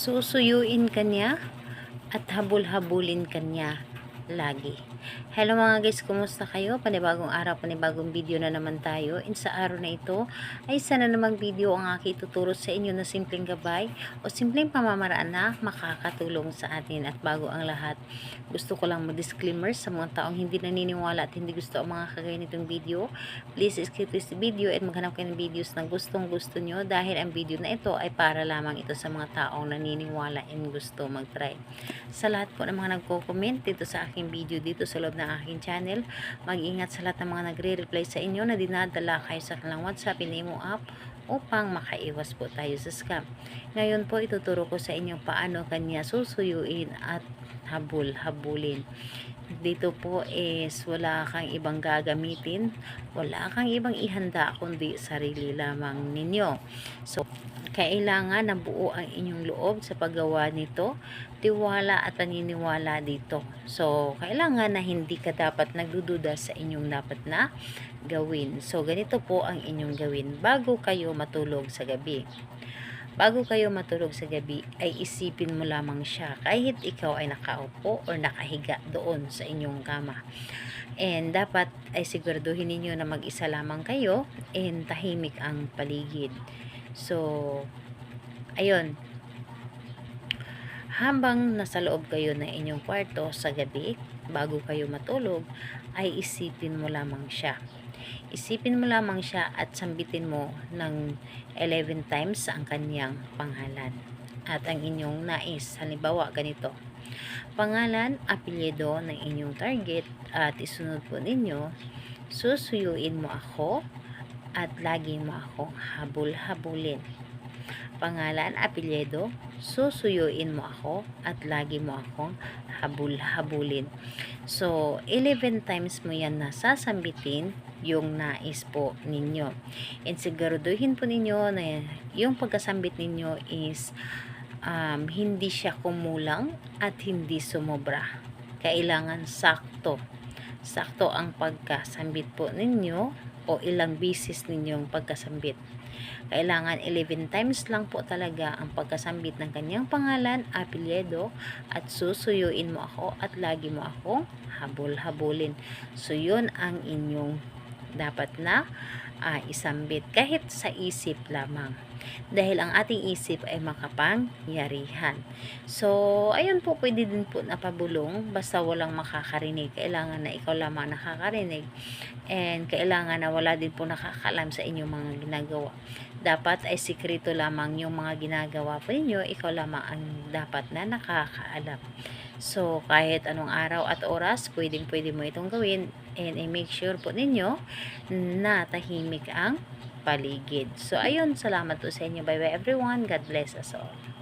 susuyuin ka niya at habol-habulin ka niya lagi. Hello mga guys, kumusta kayo? Panibagong araw, panibagong video na naman tayo. And sa araw na ito ay sana namang video ang aking ituturo sa inyo na simpleng gabay o simpleng pamamaraan na makakatulong sa atin. At bago ang lahat, gusto ko lang mag-disclaimer sa mga taong hindi naniniwala at hindi gusto ang mga kagaya nitong video. Please skip this video at maghanap kayo ng videos na gustong gusto nyo dahil ang video na ito ay para lamang ito sa mga taong naniniwala and gusto mag-try. Sa lahat po ng mga nagko-comment dito sa aking video dito sa loob ng aking channel, mag-ingat sa lahat ng mga nagre-reply sa inyo na dinadala kayo sa kanilang WhatsApp, Imo app upang makaiwas po tayo sa scam. Ngayon po ituturo ko sa inyo paano kanya susuyuin at habul-habulin. Dito po is wala kang ibang gagamitin, wala kang ibang ihanda kundi sarili lamang ninyo. So kailangan na buo ang inyong loob sa paggawa nito, tiwala at paniniwala dito. So, kailangan na hindi ka dapat nagdududa sa inyong dapat na gawin. So, ganito po ang inyong gawin bago kayo matulog sa gabi. Bago kayo matulog sa gabi, ay isipin mo lamang siya kahit ikaw ay nakaupo o nakahiga doon sa inyong kama. And dapat ay siguraduhin ninyo na mag-isa lamang kayo and tahimik ang paligid. So, ayun. Habang nasa loob kayo ng inyong kwarto sa gabi, bago kayo matulog, ay isipin mo lamang siya. Isipin mo lamang siya at sambitin mo ng 11 times ang kanyang pangalan. At ang inyong nais, halimbawa ganito. Pangalan, apelyido ng inyong target at isunod po ninyo, susuyuin mo ako at lagi mo akong habul-habulin. Pangalan, apelyido, susuyuin mo ako at lagi mo akong habul-habulin. So, 11 times mo yan na sasambitin yung nais po ninyo. And siguraduhin po ninyo na yung pagkasambit ninyo is hindi siya kumulang at hindi sumobra. Kailangan sakto. Sakto ang pagkasambit po ninyo o ilang bisis ninyong pagkasambit. Kailangan 11 times lang po talaga ang pagkasambit ng kanyang pangalan, apelyido, at susuyuin mo ako at lagi mo akong habol-habulin. So, yun ang inyong dapat na isambit kahit sa isip lamang. Dahil ang ating isip ay makapangyarihan. So, ayun po, pwede din po napabulong basta walang makakarinig. Kailangan na ikaw lamang nakakarinig. And kailangan na wala din po nakakalam sa inyong mga ginagawa. Dapat ay sikreto lamang yung mga ginagawa po ninyo. Ikaw lamang ang dapat na nakakaalam. So, kahit anong araw at oras, pwede mo itong gawin. And make sure po ninyo na tahimik ang paligid. So, ayun, salamat po sa inyo. Bye-bye everyone. God bless us all.